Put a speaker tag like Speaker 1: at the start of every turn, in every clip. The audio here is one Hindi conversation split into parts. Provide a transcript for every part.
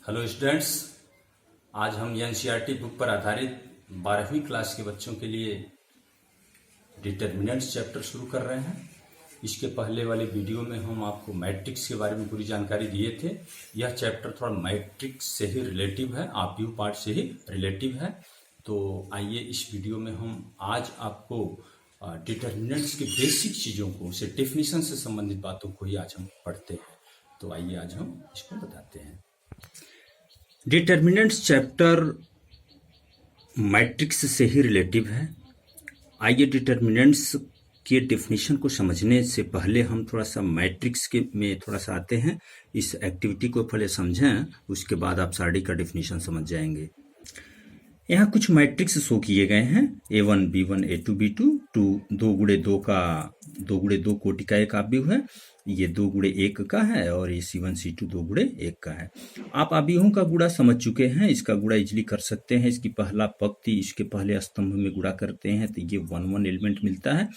Speaker 1: हेलो स्टूडेंट्स, आज हम एनसीईआरटी बुक पर आधारित 12वीं क्लास के बच्चों के लिए डिटर्मिनेंट्स चैप्टर शुरू कर रहे हैं। इसके पहले वाले वीडियो में हम आपको मैट्रिक्स के बारे में पूरी जानकारी दिए थे। यह चैप्टर थोड़ा मैट्रिक्स से ही रिलेटिव है, ऑब्जेक्टिव पार्ट से ही रिलेटिव है। तो आइए इस वीडियो में हम आज आपको डिटर्मिनेंट्स के बेसिक चीज़ों को, उसे डेफिनेशन से संबंधित बातों को ही आज हम पढ़ते हैं। तो आइए आज हम इसको बताते हैं। डिटर्मिनेंट्स चैप्टर मैट्रिक्स से ही रिलेटिव है। आइए डिटर्मिनेंट्स के डेफिनेशन को समझने से पहले हम थोड़ा सा मैट्रिक्स के में थोड़ा सा आते हैं। इस एक्टिविटी को पहले समझें, उसके बाद आप सारी का डेफिनेशन समझ जाएंगे। यहाँ कुछ मैट्रिक्स शो किए गए हैं। A1 B1 A2 B2, 2 गुणे 2 कोटि का एक आव्यूह है। ये 2 गुणे 1 का है और ये C1 C2 2 गुणे 1 का है। आप आव्यूहों का गुणा समझ चुके हैं। इसका गुणा इजली कर सकते हैं। इसकी पहला पंक्ति इसके पहले स्तंभ में गुणा करते हैं तो ये 1 एलिमेंट मिलता है।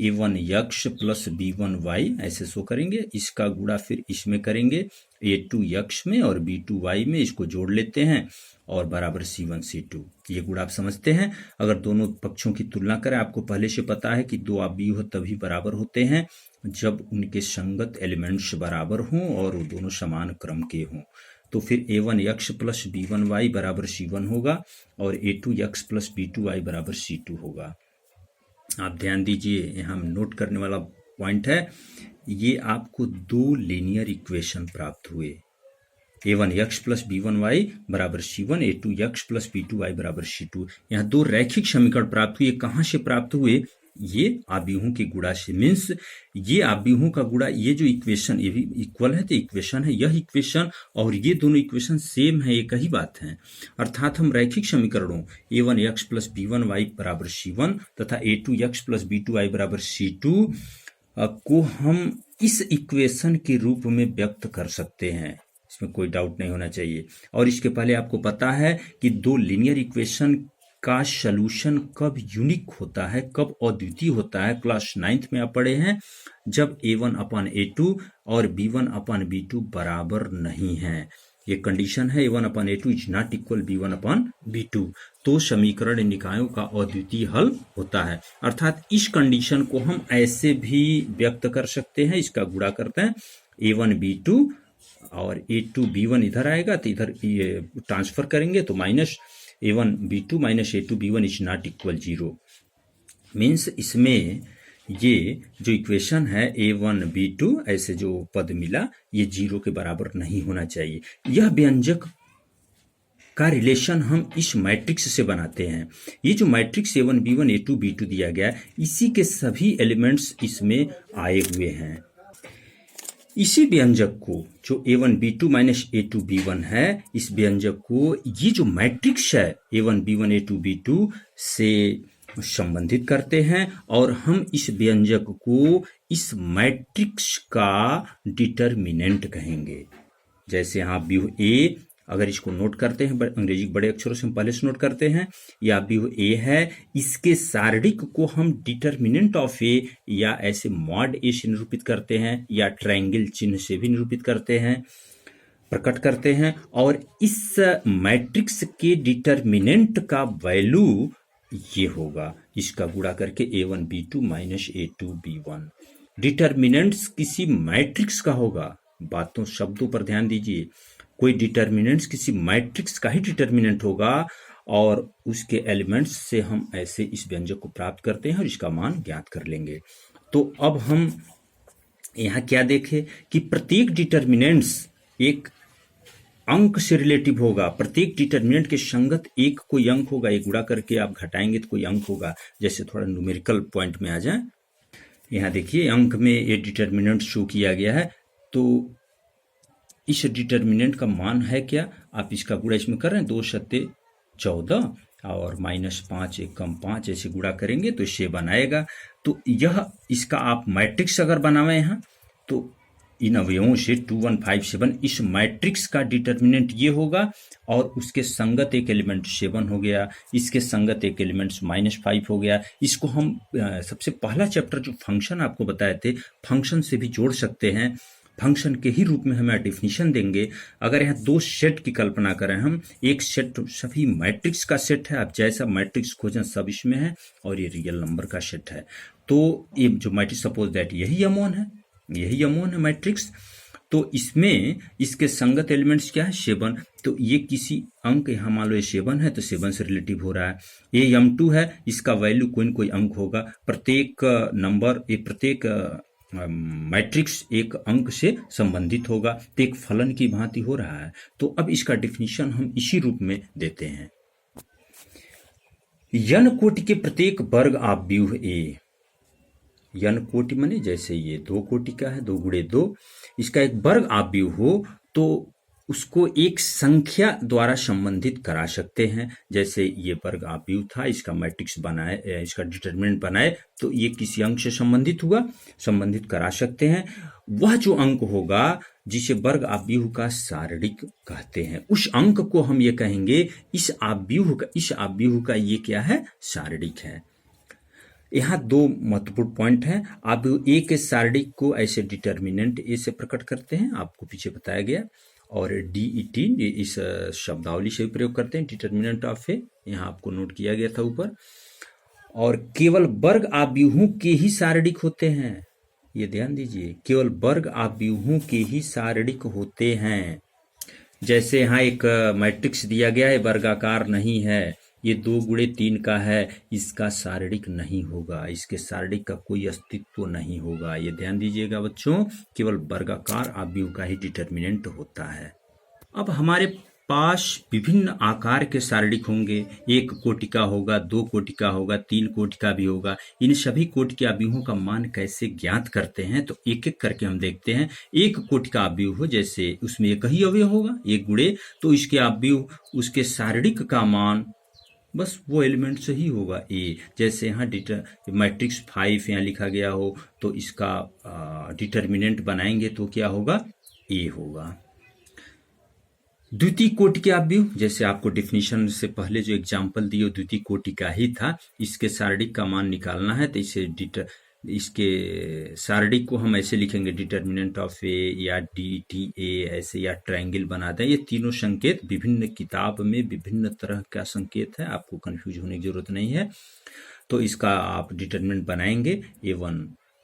Speaker 1: A1x प्लस B1y ऐसे शो करेंगे। इसका गुणा फिर इसमें करेंगे A2x में और B2y में, इसको जोड़ लेते हैं और बराबर C1 C2। ये गुणा आप समझते हैं। अगर दोनों पक्षों की तुलना करें, आपको पहले से पता है कि दो आव्यूह तभी बराबर होते हैं जब उनके संगत एलिमेंट्स बराबर हों और वो दोनों समान क्रम के हों। तो फिर A1x प्लस B1y बराबर C1 होगा और A2x प्लस B2y बराबर C2 होगा। आप ध्यान दीजिए, यहाँ नोट करने वाला पॉइंट है, ये आपको दो लीनियर इक्वेशन प्राप्त हुए। A1x प्लस B1y बराबर C1, A2x प्लस B2y बराबर C2। यहाँ दो रैखिक समीकरण प्राप्त हुए। कहाँ से प्राप्त हुए? ये आव्यूहों के गुणा से। मीन्स ये आव्यूहों का गुणा, ये जो इक्वेशन ये भी इक्वल है तो इक्वेशन है, यह इक्वेशन और ये दोनों इक्वेशन सेम है, एक ही बात है। अर्थात हम रैखिक समीकरणों A1x प्लस B1y बराबर C1 तथा A2x प्लस B2y बराबर C2 को हम इस इक्वेशन के रूप में व्यक्त कर सकते हैं। इसमें कोई डाउट नहीं होना चाहिए। और इसके पहले आपको पता है कि दो लीनियर इक्वेशन का सलूशन कब यूनिक होता है, कब अद्वितीय होता है। क्लास 9th में आप पढ़े हैं, जब A1 अपन A2 और B1 अपन B2 बराबर नहीं है। ये कंडीशन है, A1 upon A2 is not equal B1 upon B2, तो समीकरण निकायों का अद्वितीय हल होता है। अर्थात इस कंडीशन को हम ऐसे भी व्यक्त कर सकते हैं। इसका गुणा करते हैं, A1 B2 और A2 B1 इधर आएगा तो इधर ये ट्रांसफर करेंगे तो minus A1 B2 minus A2 B1 is not equal 0। Means इसमें ये जो इक्वेशन है A1 B2 ऐसे जो पद मिला, ये 0 के बराबर नहीं होना चाहिए। यह व्यंजक का रिलेशन हम इस मैट्रिक्स से बनाते हैं। ये जो matrix A1 B1 A2 B2 दिया गया, इसी के सभी एलिमेंट्स इसमें आए हुए हैं। इसी व्यंजक को जो A1 B2 minus A2 B1 है, इस व्यंजक को ये जो मैट्रिक्स है A1 B1 A2 B2 से संबंधित करते हैं और हम इस व्यंजक को इस मैट्रिक्स का डिटर्मिनेंट कहेंगे। जैसे यहाँ व्यूह A, अगर इसको नोट करते हैं अंग्रेजी बड़े अक्षरों से हम पहले से नोट करते हैं, या व्यूह A है, इसके सारणिक को हम डिटर्मिनेंट ऑफ A या ऐसे मॉड A से निरूपित करते हैं या ट्रायंगल चिन्ह से भी निरूपित करते हैं, प्रकट करते हैं। और इस मैट्रिक्स के डिटर्मिनेंट का वैल्यू ये होगा, इसका गुणा करके A1 B2 minus A2 B1। Determinants किसी मैट्रिक्स का होगा। बातों शब्दों पर ध्यान दीजिए, कोई डिटर्मिनेंट्स किसी मैट्रिक्स का ही डिटर्मिनेंट होगा और उसके एलिमेंट्स से हम ऐसे इस व्यंजक को प्राप्त करते हैं और इसका मान ज्ञात कर लेंगे। तो अब हम यहाँ क्या देखें कि प्रत्येक डिटर्मिनेंट्स एक अंक से रिलेटिव होगा। प्रत्येक डिटर्मिनेंट के संगत एक कोई अंक होगा। एक गुणा करके आप घटाएंगे तो कोई अंक होगा। जैसे थोड़ा न्यूमेरिकल पॉइंट में आ जाए, यहाँ देखिए अंक में ये डिटर्मिनेंट शो किया गया है। तो इस डिटर्मिनेंट का मान है क्या? आप इसका गुणा इसमें कर रहे हैं, 2 सत्ते 14 और माइनस 5 एक कम 5 ऐसे गुणा करेंगे तो इससे बनाएगा। तो यह इसका आप मैट्रिक्स अगर बनावे यहाँ तो इन अवयवों से 2157 इस मैट्रिक्स का डिटर्मिनेंट ये होगा और उसके संगत एक एलिमेंट 7 हो गया, इसके संगत एक एलिमेंट -5 हो गया। इसको हम सबसे पहला चैप्टर जो फंक्शन आपको बताए थे, फंक्शन से भी जोड़ सकते हैं। फंक्शन के ही रूप में हमें डिफिनीशन देंगे। अगर यहाँ दो सेट की कल्पना करें हम, एक सेट सभी मैट्रिक्स का सेट है, आप जैसा मैट्रिक्स खोजें सब इसमें है, और ये रियल नंबर का सेट है। तो ये जो मैट्रिक्स, सपोज दैट यही M1 है, यही M1 है मैट्रिक्स, तो इसमें इसके संगत एलिमेंट्स क्या है, 7। तो ये किसी अंक, यहाँ मान लो ये 7 है तो 7 से रिलेटिव हो रहा है। ये M2 है, इसका वैल्यू कोई न कोई अंक होगा। प्रत्येक नंबर, ये प्रत्येक मैट्रिक्स एक अंक से संबंधित होगा, तो एक फलन की भांति हो रहा है। तो अब इसका डिफिनीशन हम इसी रूप में देते हैं। n कोटि के प्रत्येक वर्ग आव्यूह A, n कोटि माने जैसे ये 2 कोटि का है, 2 गुणे 2, इसका एक वर्ग आव्यूह हो तो उसको एक संख्या द्वारा संबंधित करा सकते हैं। जैसे ये वर्ग आव्यूह था, इसका मैट्रिक्स बनाए, इसका डिटरमिनेंट बनाए तो ये किसी अंक से संबंधित हुआ, संबंधित करा सकते हैं। वह जो अंक होगा जिसे वर्ग आव्यूह का सारणिक कहते हैं, उस अंक को हम ये कहेंगे इस आव्यूह का ये क्या है, सारणिक है। यहाँ 2 महत्वपूर्ण पॉइंट हैं। आव्यूह ए के सारणिक को ऐसे डिटरमिनेंट ए से प्रकट करते हैं, आपको पीछे बताया गया, और DET इस शब्दावली से प्रयोग करते हैं, डिटरमिनेंट ऑफ ए, यहाँ आपको नोट किया गया था ऊपर। और केवल वर्ग आव्यूहों के ही सारणिक होते हैं, ये ध्यान दीजिए, केवल वर्ग आव्यूहों के ही सारणिक होते हैं। जैसे यहाँ एक मैट्रिक्स दिया गया है, वर्गाकार नहीं है, ये 2 गुणे 3 का है, इसका सारणिक नहीं होगा, इसके सारणिक का कोई अस्तित्व नहीं होगा। ये ध्यान दीजिएगा बच्चों, केवल वर्गाकार आव्यूह का ही डिटरमिनेंट होता है। अब हमारे पास विभिन्न आकार के सारणिक होंगे, 1 कोटि का होगा, 2 कोटि का होगा, 3 कोटि का भी होगा। इन सभी कोटि के आव्यूहों का मान कैसे ज्ञात करते हैं, तो एक एक करके हम देखते हैं। 1 कोटि का आव्यूह हो, जैसे उसमें एक ही अवयव होगा, 1 गुणे, तो इसके आव्यूह, उसके सारणिक का मान बस वो एलिमेंट से ही होगा ए। जैसे यहाँ मैट्रिक्स 5 यहाँ लिखा गया हो तो इसका डिटरमिनेंट बनाएंगे तो क्या होगा, ए होगा। द्वितीय कोटि के आव्यूह, जैसे आपको डिफिनीशन से पहले जो एग्जाम्पल दिए द्वितीय कोटि का ही था, इसके सारणिक का मान निकालना है तो इसके सारणिक को हम ऐसे लिखेंगे, डिटरमिनेंट ऑफ ए या DTA ऐसे, या ट्रायंगल बना दें। ये तीनों संकेत विभिन्न किताब में विभिन्न तरह का संकेत है, आपको कंफ्यूज होने की जरूरत नहीं है। तो इसका आप डिटरमिनेंट बनाएंगे A1।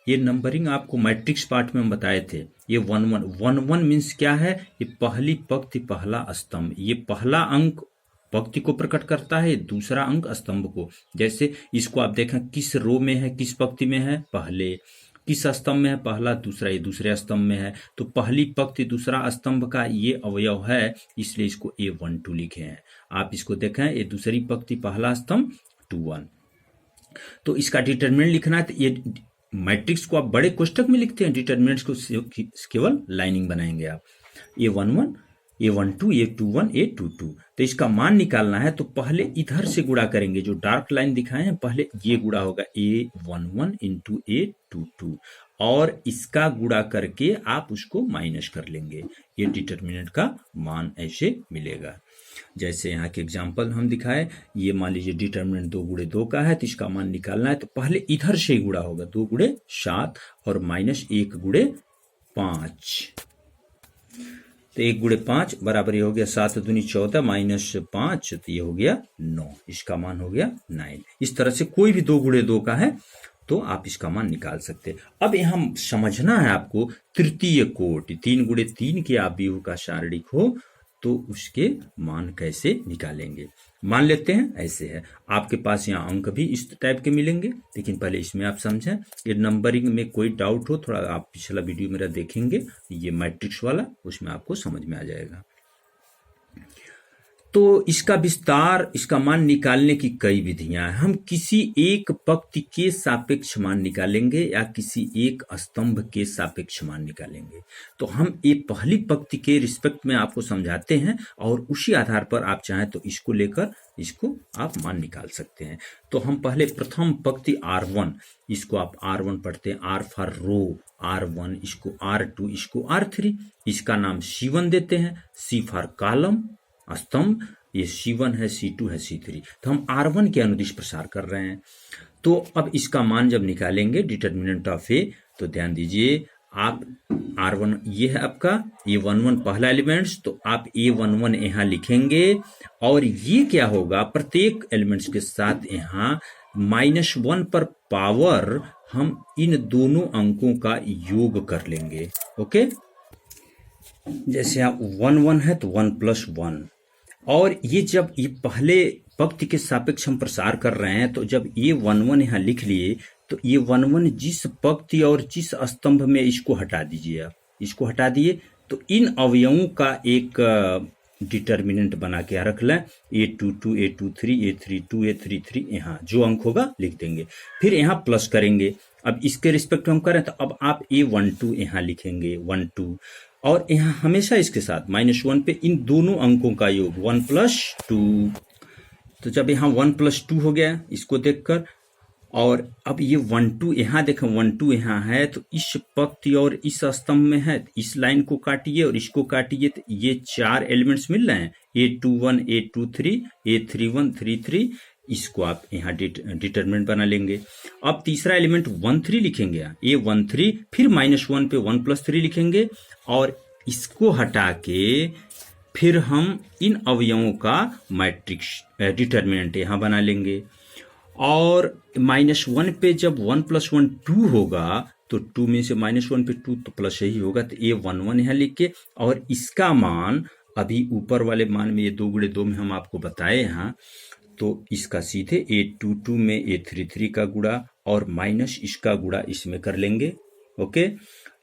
Speaker 1: ये नंबरिंग आपको मैट्रिक्स पार्ट में हम बताए थे। ये 1 मीन्स क्या है, ये पहली पंक्ति पहला स्तंभ, ये पहला अंक पंक्ति को प्रकट करता है, दूसरा अंक स्तंभ को। जैसे इसको आप देखें किस रो में है, किस पंक्ति में है, पहले, किस स्तंभ में है, पहला, दूसरा, ये दूसरे स्तंभ में है। तो पहली पंक्ति दूसरा स्तंभ का ये अवयव है, इसलिए इसको A12 लिखे हैं। आप इसको देखें, ये दूसरी पंक्ति पहला स्तंभ 2 1। तो इसका डिटरमिनेंट लिखना है, तो ये मैट्रिक्स को आप बड़े कोष्टक में लिखते हैं, डिटरमिनेंट्स को केवल लाइनिंग बनाएंगे आप, A11, A12, A21, A22। तो इसका मान निकालना है तो पहले इधर से गुणा करेंगे, जो डार्क लाइन दिखाए हैं पहले ये गुणा होगा, A11 इंटू A22, और इसका गुणा करके आप उसको माइनस कर लेंगे, ये डिटरमिनेंट का मान ऐसे मिलेगा। जैसे यहाँ के एग्जाम्पल हम दिखाए, ये मान लीजिए डिटरमिनेंट 2 गुणे 2 का है, तो इसका मान निकालना है तो पहले इधर से गुणा होगा, 2 गुणे 7 और माइनस 1 गुणे 5। तो 1 गुणे 5 बराबर ये हो गया 7 दूनी 14 माइनस 5, तो ये हो गया 9, इसका मान हो गया 9। इस तरह से कोई भी 2 गुणे 2 का है तो आप इसका मान निकाल सकते हैं। अब यहाँ समझना है आपको, तृतीय कोटि 3 गुणे 3 के आव्यूह का सारणिक हो तो उसके मान कैसे निकालेंगे। मान लेते हैं ऐसे है, आपके पास यहाँ अंक भी इस टाइप के मिलेंगे, लेकिन पहले इसमें आप समझें। ये नंबरिंग में कोई डाउट हो, थोड़ा आप पिछला वीडियो मेरा देखेंगे, ये मैट्रिक्स वाला, उसमें आपको समझ में आ जाएगा। तो इसका विस्तार, इसका मान निकालने की कई विधियां हैं। हम किसी एक पंक्ति के सापेक्ष मान निकालेंगे या किसी एक स्तंभ के सापेक्ष मान निकालेंगे। तो हम ये पहली पंक्ति के रिस्पेक्ट में आपको समझाते हैं और उसी आधार पर आप चाहें तो इसको लेकर इसको आप मान निकाल सकते हैं। तो हम पहले प्रथम पंक्ति R1, इसको आप R1 पढ़ते हैं, R फॉर रो R1, इसको R2, इसको R3, इसका नाम C1 देते हैं, C फॉर कॉलम स्तंभ, ये C1 है, C2 है, C3। तो हम R1 के अनुदिश प्रसार कर रहे हैं। तो अब इसका मान जब निकालेंगे डिटरमिनेंट ऑफ ए, तो ध्यान दीजिए आप R1 ये है आपका A11 पहला एलिमेंट्स, तो आप A11 यहाँ लिखेंगे और ये क्या होगा, प्रत्येक एलिमेंट्स के साथ यहाँ -1 पर पावर हम इन दोनों अंकों का योग कर लेंगे। ओके, जैसे यहाँ 1 1 है तो 1 + 1, और ये जब ये पहले पंक्ति के सापेक्ष हम प्रसार कर रहे हैं, तो जब ये 1 1 यहाँ लिख लिए तो ये 1 1 जिस पंक्ति और जिस स्तंभ में, इसको हटा दीजिए, आप इसको हटा दिए तो इन अवयवों का एक डिटर्मिनेंट बना के रख लें, A22 A23 A32 A33, यहाँ जो अंक होगा लिख देंगे, फिर यहाँ प्लस करेंगे। अब इसके रिस्पेक्ट हम करें तो अब आप A12 यहाँ लिखेंगे 12, और यहाँ हमेशा इसके साथ -1 पे इन दोनों अंकों का योग 1 + 2। तो जब यहाँ 1 + 2 हो गया इसको देखकर, और अब ये 1 2 यहाँ देखें 1 2 यहाँ है, तो इस पंक्ति और इस स्तंभ में है, इस लाइन को काटिए और इसको काटिए, तो ये 4 एलिमेंट्स मिल रहे हैं, A21 A23 A31 33, इसको आप यहाँ डिटरमिनेंट बना लेंगे। अब तीसरा एलिमेंट 1 3 लिखेंगे, A13, फिर -1 पे 1 + 3 लिखेंगे, और इसको हटा के फिर हम इन अवयवों का मैट्रिक्स डिटरमिनेंट यहाँ बना लेंगे। और -1 पे जब 1 + 1 2 होगा, तो 2 में से -1 पे 2 तो प्लस ही होगा, तो A11 यहाँ लिख के, और इसका मान अभी ऊपर वाले मान में ये 2 × 2 में हम आपको बताए यहाँ, तो इसका सीधे A22 में A33 का गुणा और माइनस इसका गुणा इसमें कर लेंगे। ओके,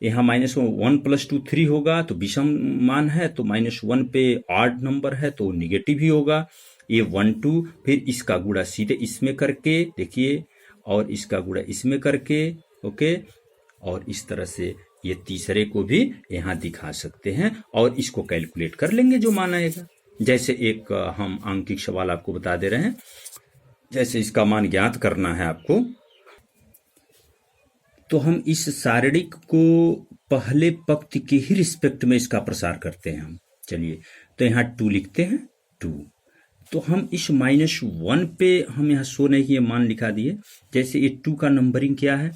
Speaker 1: यहाँ -1 + 2 3 होगा, तो विषम मान है, तो -1 पे ऑड नंबर है तो निगेटिव ही होगा। A12, फिर इसका गुणा सीधे इसमें करके देखिए, और इसका गुणा इसमें करके, ओके, और इस तरह से ये तीसरे को भी यहाँ दिखा सकते हैं, और इसको कैलकुलेट कर लेंगे जो मान आएगा। जैसे एक हम अंकिक सवाल आपको बता दे रहे हैं, जैसे इसका मान ज्ञात करना है आपको, तो हम इस सारणिक को पहले पंक्ति के ही रिस्पेक्ट में इसका प्रसार करते हैं हम। चलिए, तो यहाँ 2 लिखते हैं 2, तो हम इस -1 पे हम यहाँ शो नहीं ये मान लिखा दिए। जैसे ये 2 का नंबरिंग क्या है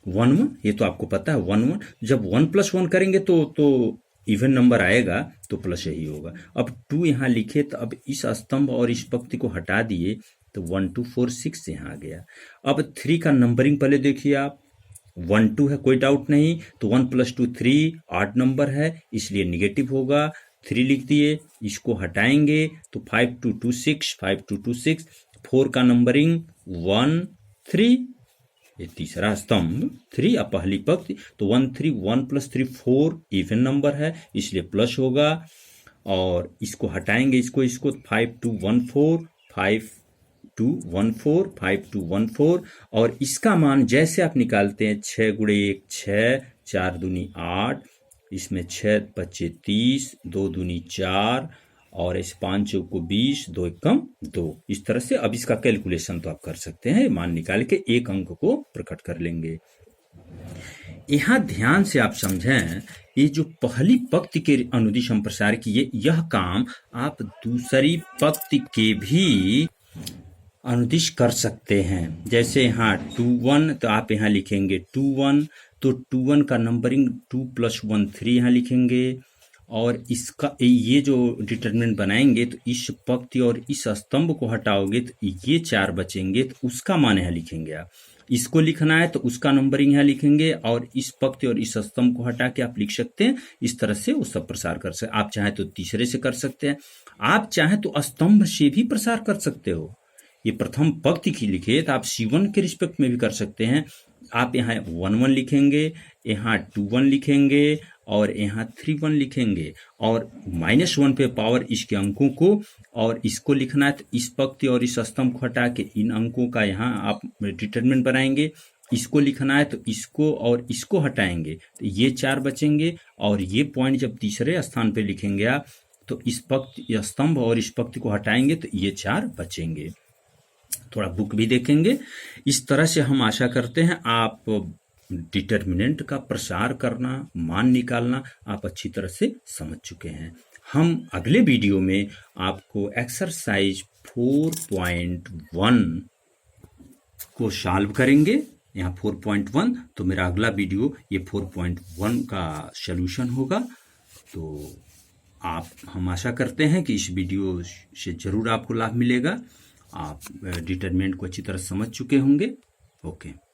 Speaker 1: 1 1, ये तो आपको पता है 1 1, जब 1 + 1 करेंगे तो इवन नंबर आएगा, तो प्लस ही होगा। अब 2 यहाँ लिखे, तो अब इस स्तंभ और इस पंक्ति को हटा दिए, तो 1 2 4 6 यहाँ आ गया। अब 3 का नंबरिंग पहले देखिए आप, 1 2 है, कोई डाउट नहीं, तो 1 + 2 3 8 नंबर है, इसलिए निगेटिव होगा। 3 लिख दिए, इसको हटाएंगे तो 5 2 2 6 5 2 2 6। 4 का नंबरिंग 1 3, ये तीसरा स्तंभ 3, अब पहली पंक्ति, तो 1 3 1 + 3 4 इवन नंबर है, इसलिए प्लस होगा। और इसको हटाएंगे, इसको 5 2 1 4 5 2 1 4 5 2 1 4, और इसका मान जैसे आप निकालते हैं 6 × 1 6 4 दूनी 8, इसमें 6 × 5 30 2 दूनी 4, और इस 5 चौक को 20 2 एकम 2। इस तरह से अब इसका कैलकुलेशन तो आप कर सकते हैं, मान निकाल के एक अंक को प्रकट कर लेंगे। यहाँ ध्यान से आप समझें, ये जो पहली पंक्ति के अनुदिश हम प्रसार किए, यह काम आप दूसरी पंक्ति के भी अनुदिश कर सकते हैं। जैसे यहाँ 2 1, तो आप यहाँ लिखेंगे 2 1, तो 2 1 का नंबरिंग 2 + 1 3 यहाँ लिखेंगे, और इसका ये जो डिटरमिनेंट बनाएंगे, तो इस पंक्ति और इस स्तंभ को हटाओगे तो ये 4 बचेंगे, तो उसका मान यहाँ लिखेंगे आप। इसको लिखना है तो उसका नंबरिंग यहाँ लिखेंगे, और इस पंक्ति और इस स्तंभ को हटा के आप लिख सकते हैं। इस तरह से वो सब प्रसार कर सकते हैं। आप चाहे तो तीसरे से कर सकते हैं, आप चाहे तो स्तंभ से भी प्रसार कर सकते हो। ये प्रथम पंक्ति की लिखे तो आप C1 के रिस्पेक्ट में भी कर सकते हैं। आप यहाँ 1 1 लिखेंगे, यहाँ 2 1 लिखेंगे, और यहाँ 3 1 लिखेंगे, और -1 पे पावर इसके अंकों को, और इसको लिखना है तो इस पंक्ति और इस स्तंभ को हटा के इन अंकों का यहाँ आप डिटरमिनेंट बनाएंगे। इसको लिखना है तो इसको और इसको हटाएंगे तो ये 4 बचेंगे, और ये पॉइंट जब तीसरे स्थान पे लिखेंगे आप, तो इस पंक्ति स्तंभ और इस पंक्ति को हटाएंगे तो ये 4 बचेंगे। थोड़ा बुक भी देखेंगे। इस तरह से हम आशा करते हैं आप डिटरमिनेंट का प्रसार करना, मान निकालना आप अच्छी तरह से समझ चुके हैं। हम अगले वीडियो में आपको एक्सरसाइज 4.1 को सॉल्व करेंगे। यहाँ 4.1, तो मेरा अगला वीडियो ये 4.1 का सॉल्यूशन होगा। तो हम आशा करते हैं कि इस वीडियो से ज़रूर आपको लाभ मिलेगा। आप डिटरमिनेंट को अच्छी तरह समझ चुके होंगे। ओके।